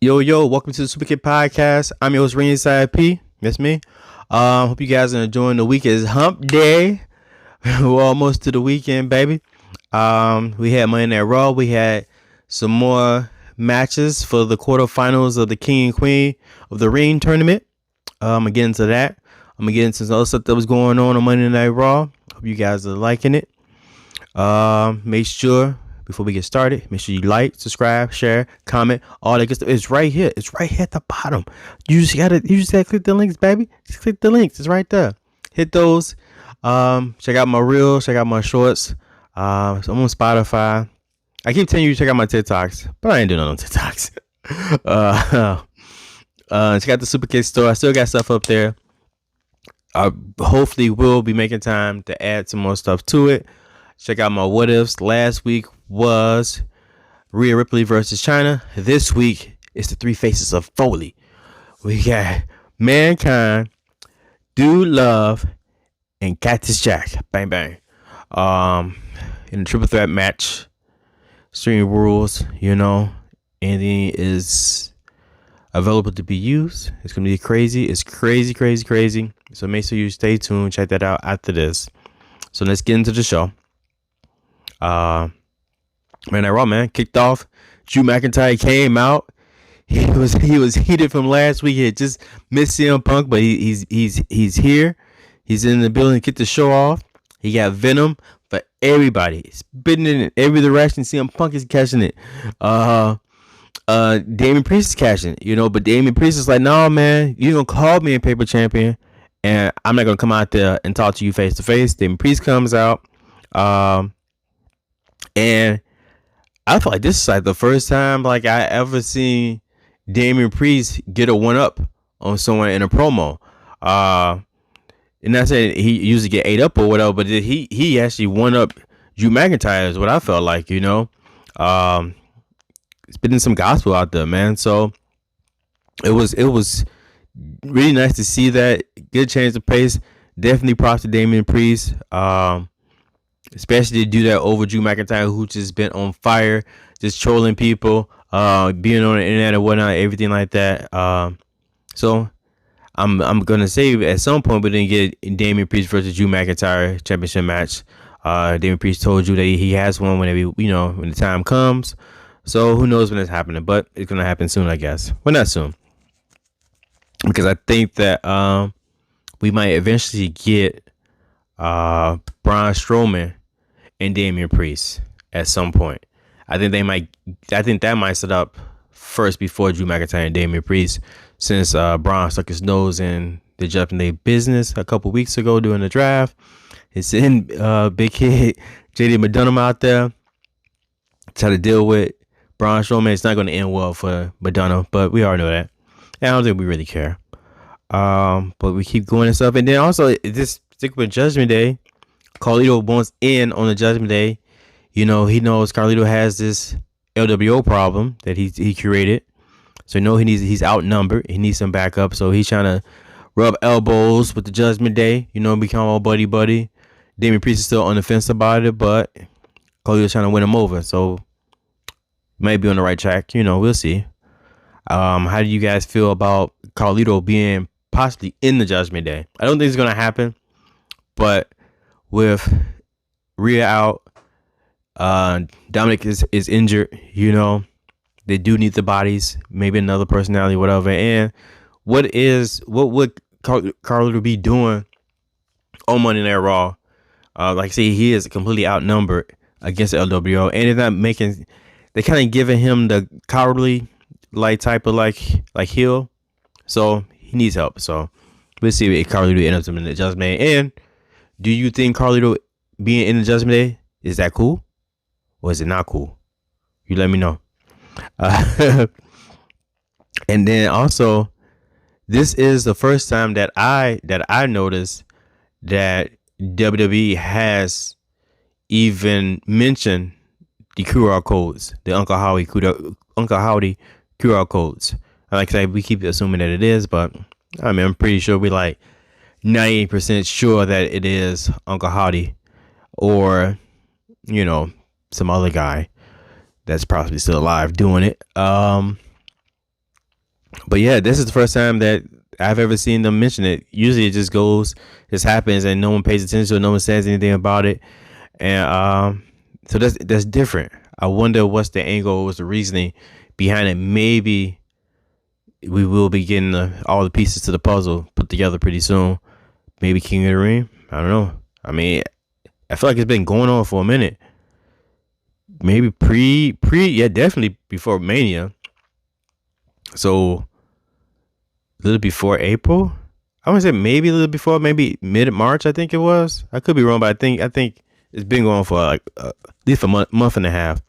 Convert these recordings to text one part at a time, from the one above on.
Yo, welcome to the Superkick Podcast. I'm your host, Ringside P. That's me. Hope you guys are enjoying the week. It's hump day. We're almost to the weekend, baby. We had Monday Night Raw. We had some more matches for the quarterfinals of the King and Queen of the Ring tournament. I'm gonna get into that. I'm gonna get into some other stuff that was going on Monday Night Raw. Hope you guys are liking it. Make sure before we get started, make sure you like, subscribe, share, comment, all that good stuff. It's right here. It's right here at the bottom. You just gotta click the links, baby. Just click the links. It's right there. Hit those. Check out my reels. Check out my shorts. I'm on Spotify. I keep telling you to check out my TikToks, but I ain't doing none on TikToks. Check out the Superkick store. I still got stuff up there. I hopefully will be making time to add some more stuff to it. Check out my what ifs. Last week was Rhea Ripley versus China. This week is the three faces of Foley. We got Mankind, Dude Love, and Cactus Jack. Bang bang. In a triple threat match. Stream rules, anything is available to be used. It's gonna be crazy. It's crazy. So make sure you stay tuned. Check that out after this. So let's get into the show. Man, that Raw, man, kicked off. Drew McIntyre came out. He was heated from last week. He had just missed CM Punk, but he's here. He's in the building to get the show off. He got venom for everybody, spitting it in every direction. CM Punk is catching it. Damian Priest is catching it, but Damian Priest is like, no, man, you gonna call me a paper champion, and I'm not gonna come out there and talk to you face to face. Damian Priest comes out. And I feel like this is like the first time I ever seen Damian Priest get a one up on someone in a promo. And not saying he usually get ate up or whatever, but he actually one up Drew McIntyre is what I felt like, spitting some gospel out there, man. So it was really nice to see that. Good change of pace. Definitely props to Damian Priest. Especially to do that over Drew McIntyre, who just been on fire, just trolling people, being on the internet and whatnot, everything like that. So I'm gonna say at some point we didn't get Damian Priest versus Drew McIntyre championship match. Damian Priest told you that he has one whenever when the time comes. So who knows when it's happening, but it's gonna happen soon, I guess. Well, not soon, because I think that we might eventually get Braun Strowman and Damian Priest at some point. I think that might set up first before Drew McIntyre and Damian Priest, since Braun stuck his nose in the Judgment Day business a couple weeks ago during the draft. It's in big kid JD McDonough out there try to deal with Braun Strowman. It's not going to end well for McDonough, but we already know that. And I don't think we really care. But we keep going and stuff. And then also this particular Judgment Day, Carlito wants in on the Judgment Day. He knows Carlito has this LWO problem that he created. So he's outnumbered. He needs some backup. So he's trying to rub elbows with the Judgment Day. Become all buddy. Damian Priest is still on the fence about it, but Carlito's trying to win him over. So might be on the right track. We'll see. How do you guys feel about Carlito being possibly in the Judgment Day? I don't think it's gonna happen, but with Rhea out, Dominic is injured. They do need the bodies, maybe another personality, whatever. And what would Carlito be doing on Monday Night Raw? Like I say, he is completely outnumbered against the LWO, and it's not making. They kind of giving him the cowardly type of heel, so he needs help. So we'll see if Carlito ends up in the Judgment Day. And do you think Carlito being in the Judgment Day, is that cool, or is it not cool? You let me know. And then also, this is the first time that I noticed that WWE has even mentioned the QR codes, the Uncle Howdy QR codes. Like I said, we keep assuming that it is, but I'm pretty sure we're 98% sure that it is Uncle Howdy, or some other guy that's probably still alive doing it. But yeah, this is the first time that I've ever seen them mention it. Usually it just happens, and no one pays attention, or no one says anything about it. And so that's different. I wonder what's the angle, what's the reasoning behind it. Maybe we will be getting all the pieces to the puzzle put together pretty soon. Maybe King of the Ring. I don't know. I mean, I feel like it's been going on for a minute. Maybe yeah, definitely before Mania. So a little before April. I would say maybe a little before, maybe mid March. I think it was. I could be wrong, but I think it's been going for like at least a month and a half.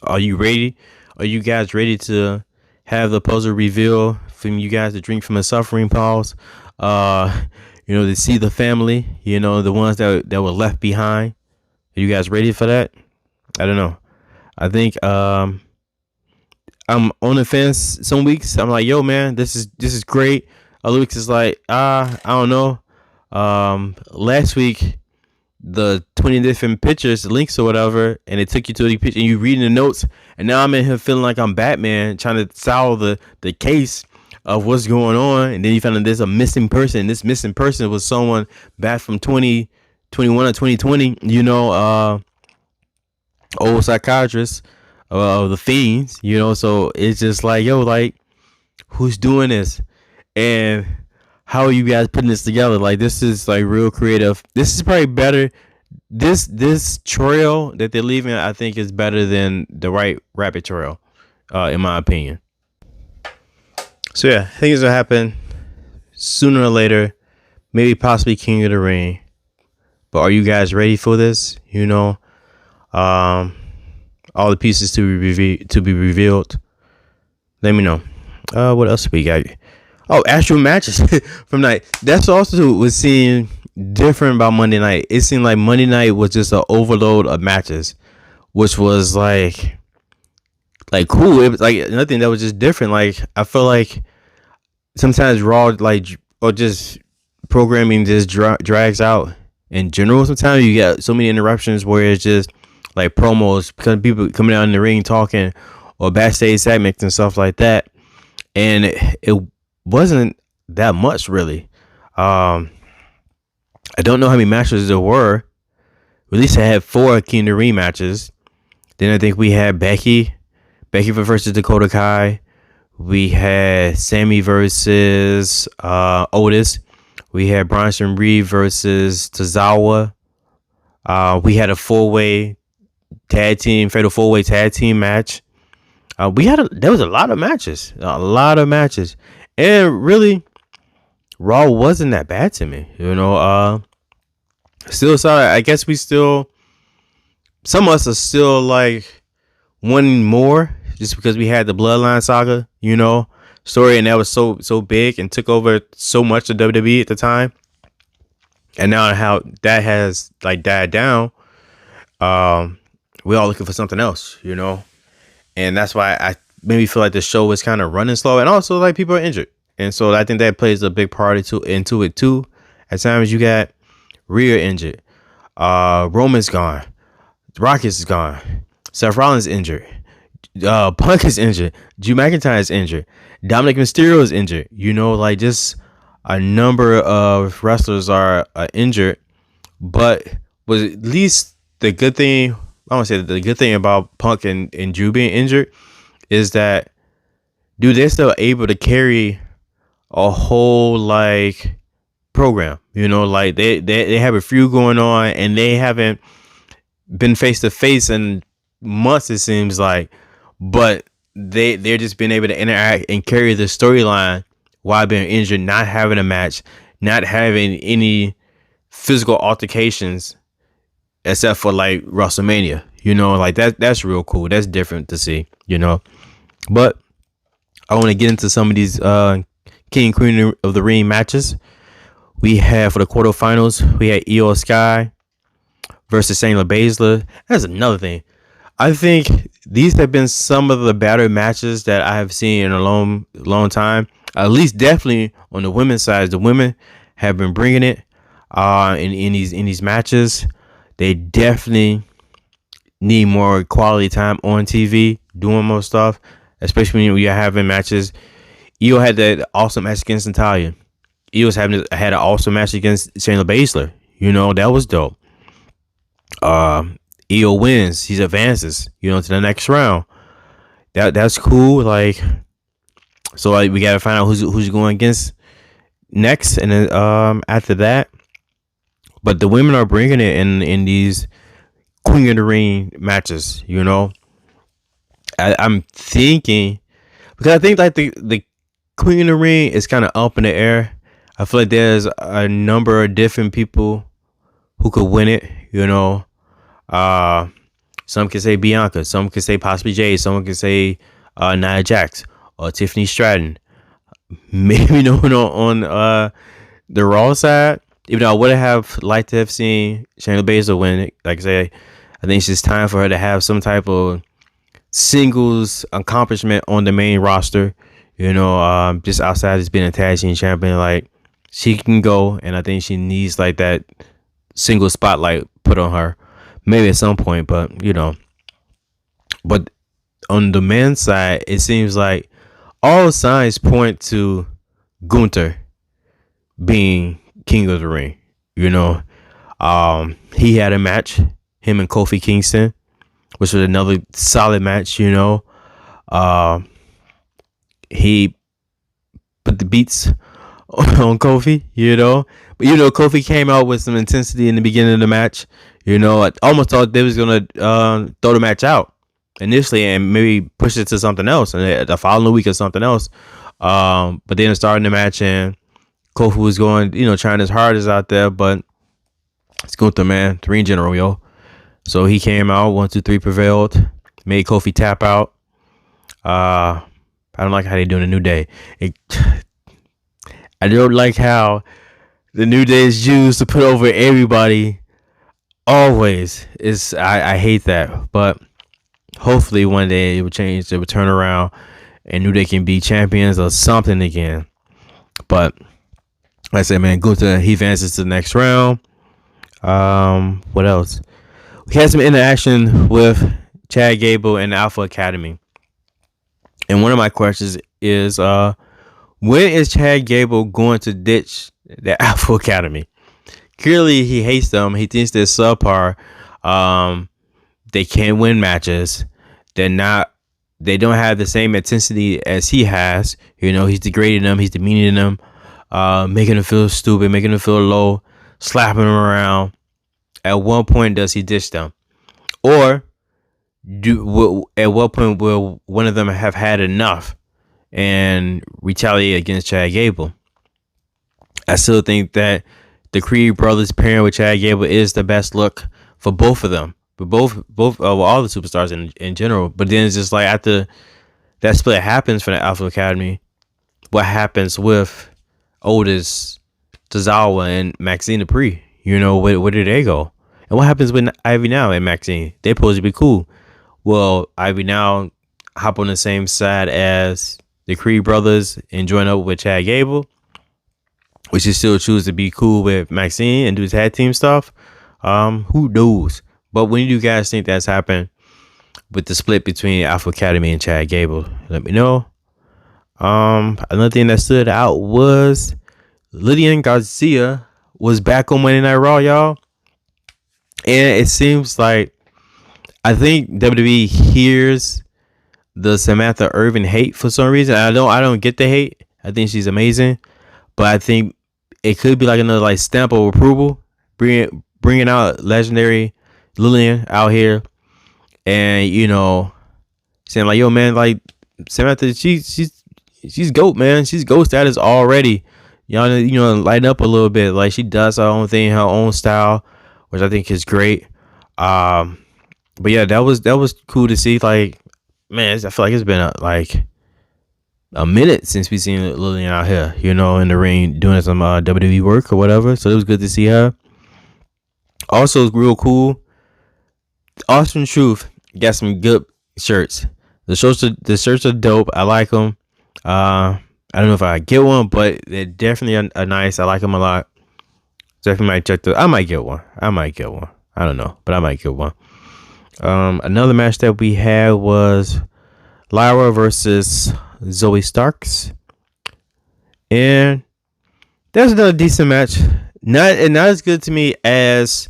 Are you ready? Are you guys ready to have the puzzle reveal from you guys to drink from a suffering pause? To see the family, the ones that were left behind. Are you guys ready for that? I don't know. I think I'm on the fence some weeks. I'm like, yo, man, this is great. Other weeks is like, I don't know. Last week, the 20 different pictures, links or whatever, and it took you to the picture, and you reading the notes, and now I'm in here feeling like I'm Batman trying to solve the case of what's going on, and then you find out there's a missing person. This missing person was someone back from 2021 or 2020. Old psychiatrist of the Fiends. So it's just like, yo, like, who's doing this, and how are you guys putting this together? Like, this is like real creative. This is probably better. This trail that they're leaving, I think, is better than the Right Rabbit trail, in my opinion. So yeah, I think it's gonna happen sooner or later. Maybe possibly King of the Ring. But are you guys ready for this? All the pieces to be revealed. Let me know. What else we got? Oh, actual matches from night. That's also was seeing different about Monday night. It seemed like Monday night was just an overload of matches, which was like cool. It was like nothing that was just different. Like, I feel like sometimes Raw, like, or just programming just drags out in general. Sometimes you get so many interruptions where it's just like promos, because people coming out in the ring talking, or backstage segments and stuff like that, and it wasn't that much really. I don't know how many matches there were. At least I had 4 King of the Ring matches. Then I think we had Becky versus Dakota Kai. We had Sammy versus Otis. We had Bronson Reed versus Tozawa. We had a fatal 4-way tag team match. There was a lot of matches, and really, Raw wasn't that bad to me. Still sorry. I guess some of us are still like wanting more, just because we had the Bloodline saga, story, and that was so big and took over so much of WWE at the time. And now how that has like died down, we're all looking for something else, and that's why I maybe feel like the show is kind of running slow, and also like people are injured, and so I think that plays a big part into it too. At times you got Rhea injured, Roman's gone, Rock is gone, Seth Rollins injured, Punk is injured, Drew McIntyre is injured, Dominic Mysterio is injured. Like, just a number of wrestlers are injured, but was at least the good thing. I want to say the good thing about Punk and Drew being injured is that, dude, they're still able to carry a whole like program. Like they have a feud going on, and they haven't been face to face in months, it seems like, but they're just been able to interact and carry the storyline while being injured, not having a match, not having any physical altercations, except for like WrestleMania. Like that's real cool. That's different to see. But I want to get into some of these King and Queen of the Ring matches. We have, for the quarterfinals, we had Io Sky versus Shayna Baszler. That's another thing. I think these have been some of the better matches that I have seen in a long time. At least, definitely on the women's side, the women have been bringing it in these matches. They definitely need more quality time on TV, doing more stuff. especially when you're having matches. Io had that awesome match against Natalia. Had an awesome match against Shayna Baszler. That was dope. Io wins. He advances, to the next round. That's cool. Like, so like we gotta find out who's going against next, and then after that. But the women are bringing it in these Queen of the Ring matches. I'm thinking, because I think like the Queen of the Ring is kind of up in the air. I feel like there's a number of different people who could win it. Some could say Bianca, some could say possibly Jade, someone could say Nia Jax or Tiffany Stratton. Maybe on the Raw side, even though I would have liked to have seen Shayna Baszler win it. Like I say, I think it's just time for her to have some type of singles accomplishment on the main roster. Just outside as being a tag team champion, like she can go, and I think she needs like that single spotlight put on her. Maybe at some point, but But on the men's side, it seems like all signs point to Gunther being King of the Ring. He had a match, him and Kofi Kingston, which was another solid match. He put the beats on Kofi, But Kofi came out with some intensity in the beginning of the match. I almost thought they was gonna throw the match out initially and maybe push it to something else, and the following week or something else. But then starting the match, and Kofi was going, trying his hardest out there, but it's Gunther, man, 3 in general, yo. So he came out, 1, 2, 3 prevailed, made Kofi tap out. I don't like how they doing a New Day. I don't like how the New Day is used to put over everybody. Always. I hate that. But hopefully one day it will change. It will turn around and New Day can be champions or something again. But like I said, man, Gunther, he advances to the next round. What else? We had some interaction with Chad Gable and the Alpha Academy. And one of my questions is, when is Chad Gable going to ditch the Alpha Academy? Clearly, he hates them. He thinks they're subpar. They can't win matches. They don't have the same intensity as he has. He's degrading them. He's demeaning them, making them feel stupid, making them feel low, slapping them around. At what point does he ditch them? Or at what point will one of them have had enough and retaliate against Chad Gable? I still think that the Creed brothers pairing with Chad Gable is the best look for both of them, but both all the superstars in general. But then it's just like after that split happens for the Alpha Academy, what happens with Otis, Tozawa, and Maxine Dupree? Where do they go? And what happens with Ivy Now and Maxine? They're supposed to be cool. Well, Ivy Now hop on the same side as the Creed brothers and join up with Chad Gable, which she still choose to be cool with Maxine and do tag team stuff. Who knows? But when do you guys think that's happened with the split between Alpha Academy and Chad Gable? Let me know. Another thing that stood out was Lillian Garcia was back on Monday Night Raw, y'all. And it seems like, I think WWE hears the Samantha Irvin hate for some reason. I don't get the hate. I think she's amazing, but I think it could be like another like stamp of approval, bringing out legendary Lillian out here, and saying like, yo man, like Samantha, she's GOAT, man. She's GOAT status already. Y'all lighten up a little bit. Like she does her own thing, her own style, which I think is great. But yeah, that was cool to see. Like, man, I feel like it's been a minute since we seen Lillian out here, in the ring doing some WWE work or whatever. So it was good to see her. Also, it's real cool. Austin Truth got some good shirts. The shirts are dope. I like them. I don't know if I get one, but they're definitely are nice. I like them a lot. Definitely might check I might get one. I don't know, but I might get one. Another match that we had was Lyra versus Zoe Starks. And that's another decent match. Not as good to me as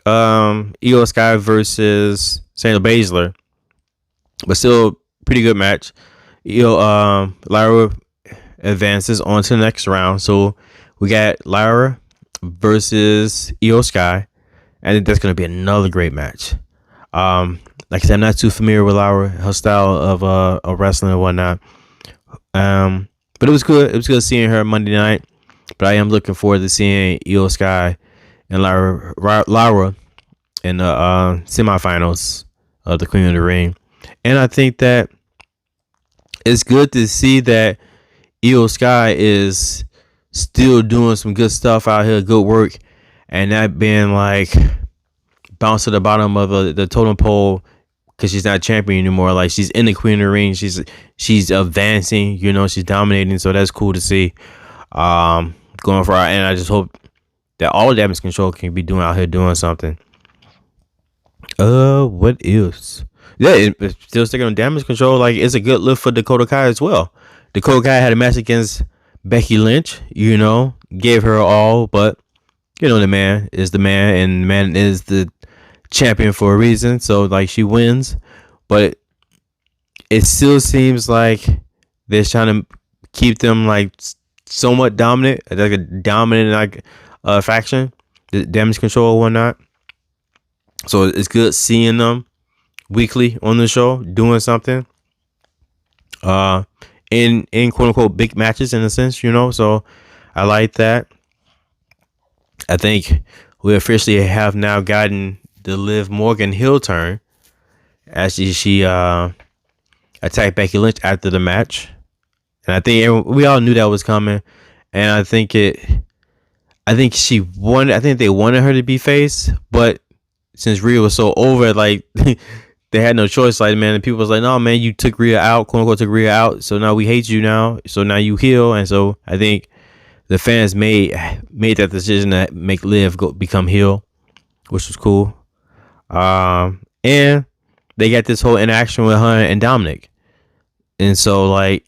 Io Sky versus Shayna Baszler, but still pretty good match. Lyra advances on to the next round. So we got Lyra versus Io Sky. I think that's going to be another great match. Like I said, I'm not too familiar with Lyra, her style of wrestling and whatnot. But it was good. It was good seeing her Monday night. But I am looking forward to seeing Io Sky and Lyra in the semifinals of the Queen of the Ring. And I think that it's good to see that Io Sky is still doing some good stuff out here, good work, and not being like bounced to the bottom of the totem pole because she's not champion anymore. Like, she's in the Queen of the Ring, she's advancing, she's dominating. So that's cool to see. Going for her, and I just hope that all Damage Control can be doing out here doing something. What else? Yeah, it's still sticking on Damage Control. Like, it's a good lift for Dakota Kai as well. Dakota Kai had a match against Becky Lynch, gave her all, but the man is the man, and the man is the champion for a reason. So, like, she wins, but it still seems like they're trying to keep them like somewhat dominant, like a dominant faction, the Damage Control or whatnot. So it's good seeing them weekly on the show doing something. In quote unquote big matches in a sense, So I like that. I think we officially have now gotten the Liv Morgan heel turn as she attacked Becky Lynch after the match. And I think we all knew that was coming. And I think she wanted. I think they wanted her to be face, but since Rhea was so over, like they had no choice. Like, man, and people was like, "No, man, you took Rhea out, quote unquote, took Rhea out. So now we hate you now. So now you heel." And so I think the fans made that decision to make Liv become heel, which was cool. And they got this whole interaction with her and Dominic, and so like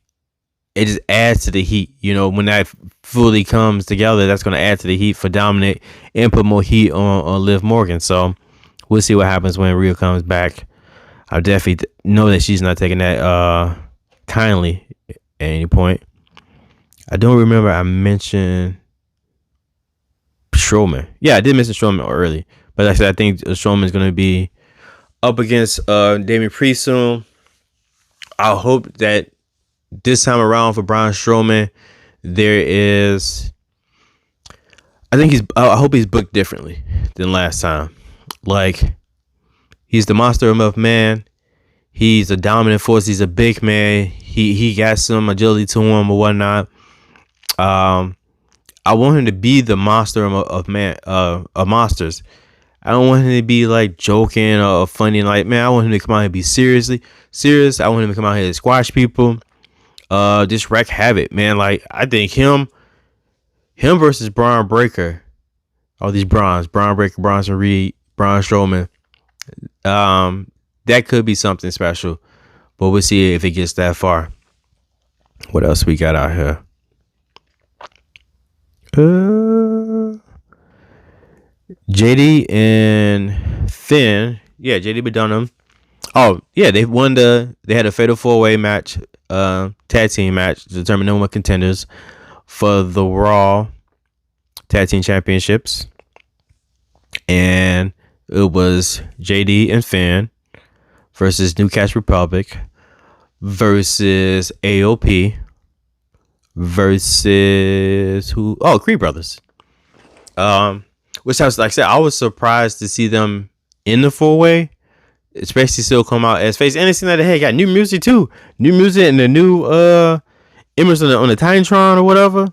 it just adds to the heat. When that fully comes together, that's going to add to the heat for Dominic and put more heat on Liv Morgan. So we'll see what happens when Rhea comes back. I definitely know that she's not taking that kindly at any point. I don't remember I mentioned Strowman. Yeah, I did mention Strowman early, but like I said, I think Strowman is going to be up against Damian Priest soon. I hope that this time around for Braun Strowman, I hope he's booked differently than last time. Like, he's the monster of man. He's a dominant force. He's a big man. He got some agility to him or whatnot. I want him to be the monster of monsters. I don't want him to be like joking or funny. Like, man, I want him to come out here and be serious. I want him to come out here and squash people. Just wreak havoc, man. Like, I think him versus Braun Breaker, all these Braun Breaker, Bronson Reed, Braun Strowman, that could be something special, but we'll see if it gets that far. What else we got out here? JD and Finn, JD Dunham. Oh yeah, they had a fatal 4-way match, tag team match to determine number one contenders for the Raw Tag Team Championships, and it was JD and Finn versus New Cash Republic versus AOP versus who? Oh, Creed Brothers. Which I was, like I said, I was surprised to see them in the 4-way, especially still come out as face. And it seemed like they got new music too, and the new image on the Titantron or whatever.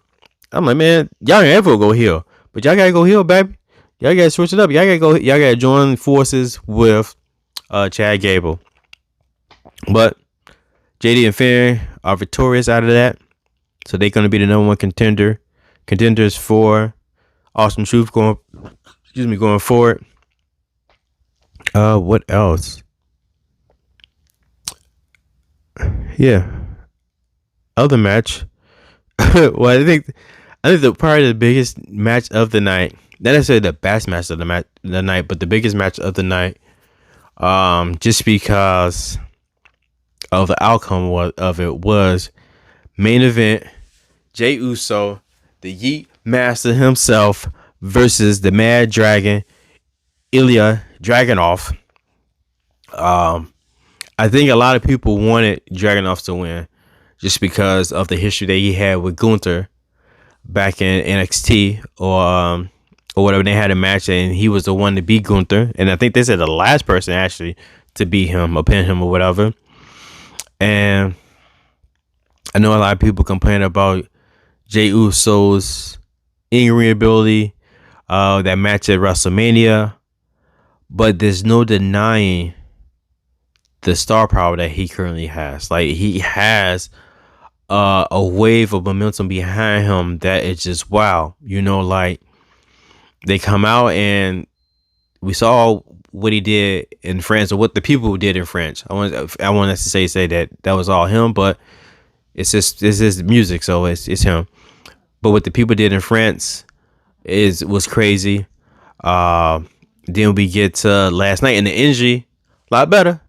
I'm like, man, y'all ain't ever go heel, but y'all gotta go heel, baby. Y'all gotta switch it up. Y'all gotta join forces with Chad Gable. But JD and Finn are victorious out of that, so they're gonna be the number one contenders for Awesome Truth going forward. What else? yeah, other match. Well, I think the probably the biggest match of the night. Not necessarily the best match of the night, but the biggest match of the night. Just because of the outcome of it was main event. Jey Uso, the Yeet Master himself, versus the Mad Dragon, Ilya Dragunov. I think a lot of people wanted Dragunov to win just because of the history that he had with Gunther back in NXT or whatever. They had a match and he was the one to beat Gunther, and I think they said the last person actually to beat him or pin him or whatever. And I know a lot of people complain about Jey Uso's in-ring ability, that match at WrestleMania, but there's no denying the star power that he currently has. Like, he has a wave of momentum behind him that is just wow. Like, they come out and we saw what he did in France, or what the people did in France. I want to say that was all him, but it's just music, so it's him. But what the people did in France was crazy. Then we get to last night, and the energy a lot better,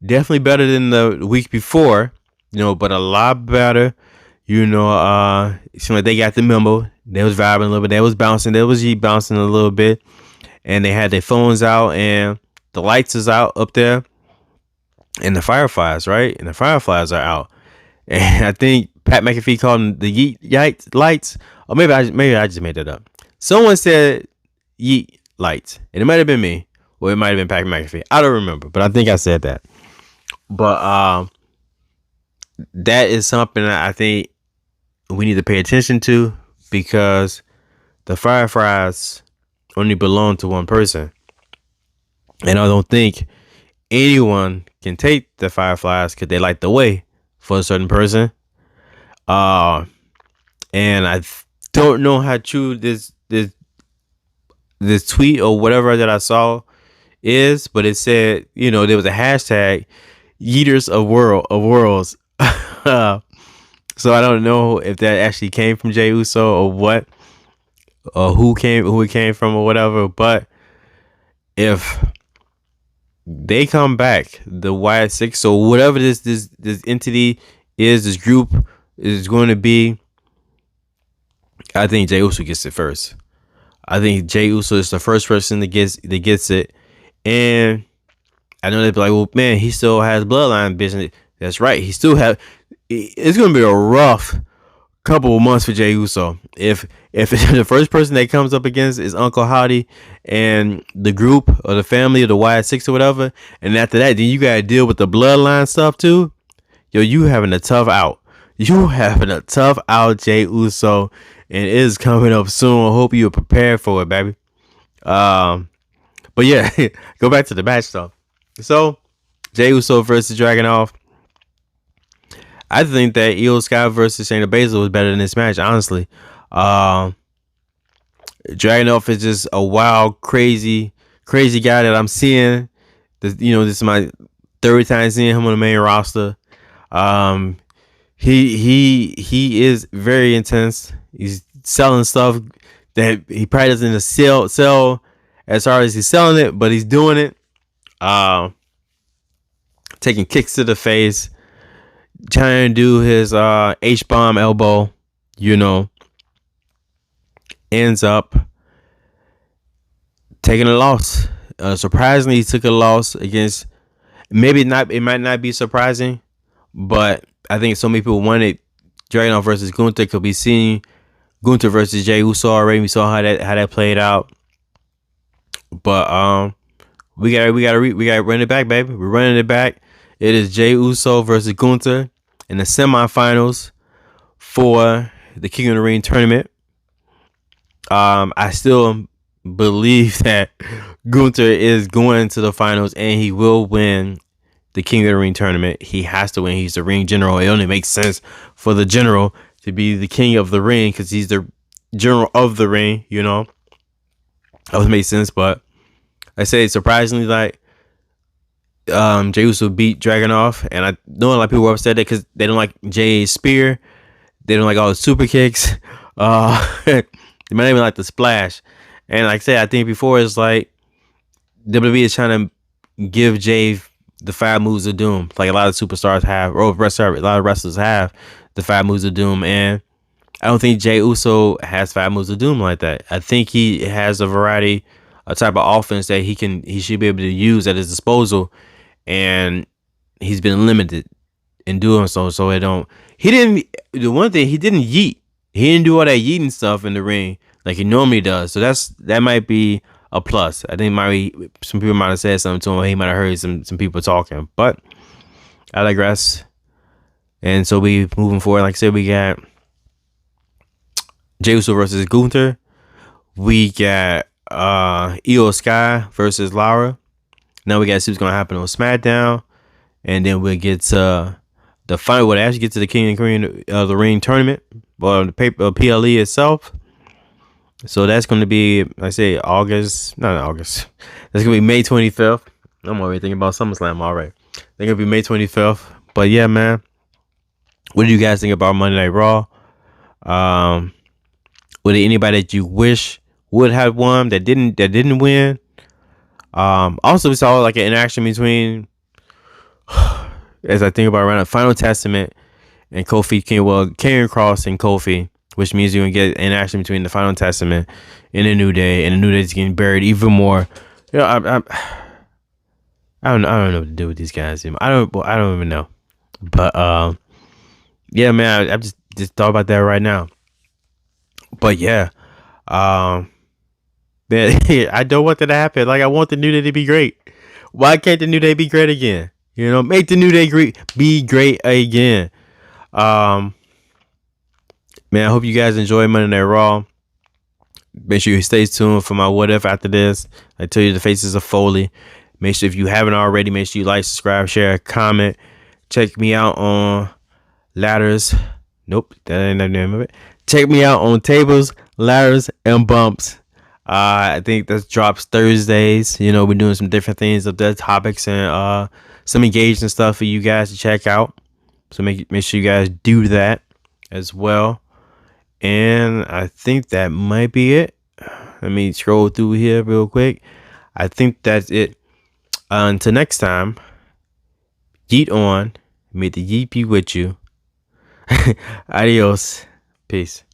definitely better than the week before, but a lot better. It seemed like they got the memo. They was vibing a little bit. They was bouncing. There was Yeet bouncing a little bit, and they had their phones out, and the lights is out up there, and the fireflies, right? And the fireflies are out. And I think Pat McAfee called them the Yeet lights, or maybe I just made that up. Someone said Yeet lights, and it might have been me, or it might have been Pat McAfee. I don't remember, but I think I said that. But that is something that I think we need to pay attention to, because the fireflies only belong to one person, and I don't think anyone can take the fireflies because they light the way for a certain person. And I don't know how true this tweet or whatever that I saw is, but it said, there was a hashtag Yeeters of Worlds. So I don't know if that actually came from Jey Uso or what, or who it came from or whatever. But if they come back, the Wyatt Six, so whatever this entity is, this group is going to be, I think Jey Uso gets it first. I think Jey Uso is the first person that gets it, and I know they'd be like, well, man, he still has bloodline business. That's right, he still have. It's going to be a rough couple of months for Jey Uso. If the first person that comes up against is Uncle Howdy and the group or the family of the Wyatt Six or whatever, and after that, then you got to deal with the bloodline stuff too. Yo, you having a tough out. You having a tough out, Jey Uso, and it is coming up soon. I hope you're prepared for it, baby. But yeah, go back to the match stuff. So, Jey Uso versus Dragunov. I think that Io Sky versus Shayna Baszler was better than this match, honestly. Dragunov is just a wild, crazy guy that I'm seeing. This is my third time seeing him on the main roster. He is very intense. He's selling stuff that he probably doesn't sell as hard as he's selling it, but he's doing it. Taking kicks to the face, trying to do his H-bomb elbow, ends up taking a loss. Surprisingly, he took a loss against, maybe not, it might not be surprising, but I think so many people wanted Dragunov versus Gunther. Could be seeing Gunther versus Jey Uso already. We saw how that played out, but we gotta run it back, baby. We're running it back. It is Jey Uso versus Gunther in the semifinals for the King of the Ring tournament. I still believe that Gunther is going to the finals and he will win the King of the Ring tournament. He has to win. He's the ring general. It only makes sense for the general to be the king of the ring because he's the general of the ring, That would make sense, but I say surprisingly, like, Jey Uso beat Dragunov, and I know a lot of people were upset that because they don't like Jay's spear, they don't like all the super kicks, they might not even like the splash. And like I said, I think before it's like WWE is trying to give Jay the 5 moves of doom, like a lot of superstars have, or a lot of wrestlers have the 5 moves of doom, and I don't think Jey Uso has 5 moves of doom like that. I think he has a variety, a type of offense that he should be able to use at his disposal, and he's been limited in doing so. So the one thing, he didn't yeet. He didn't do all that yeeting stuff in the ring like he normally does. So that might be a plus. I think some people might have said something to him. He might have heard some people talking, but I digress. And so we moving forward. Like I said, we got Jey Uso versus Gunther. We got Io Sky versus Lara. Now we got to see what's going to happen on SmackDown. And then we'll get to the final. We'll actually get to the King and Queen of the Ring tournament. Well, the PLE itself. So that's going to be, I say, August. Not August. That's going to be May 25th. I'm already thinking about SummerSlam already. They're going to be May 25th. But yeah, man. What do you guys think about Monday Night Raw? Was there anybody that you wish would have won that didn't win? Also, we saw like an interaction between, as I think about around the Final Testament and Kofi Karrion Kross and Kofi, which means you're gonna get an interaction between the Final Testament and the New Day, and the New Day is getting buried even more. You know, I don't know what to do with these guys. I don't even know. But yeah, man, I just thought about that right now. But yeah, man, I don't want that to happen. Like, I want the New Day to be great. Why can't the New Day be great again? You know, make the New Day be great again. Man, I hope you guys enjoy Monday Night Raw. Make sure you stay tuned for my what if after this. I tell you the faces of Foley. Make sure, if you haven't already, make sure you like, subscribe, share, comment. Check me out on Ladders. Nope, that ain't the name of it. Check me out on Tables, Ladders, and Bumps. I think that drops Thursdays. You know, we're doing some different things of the topics and some engaging stuff for you guys to check out. So make sure you guys do that as well. And I think that might be it. Let me scroll through here real quick. I think that's it. Until next time, yeet on. May the yeet be with you. Adios. Peace.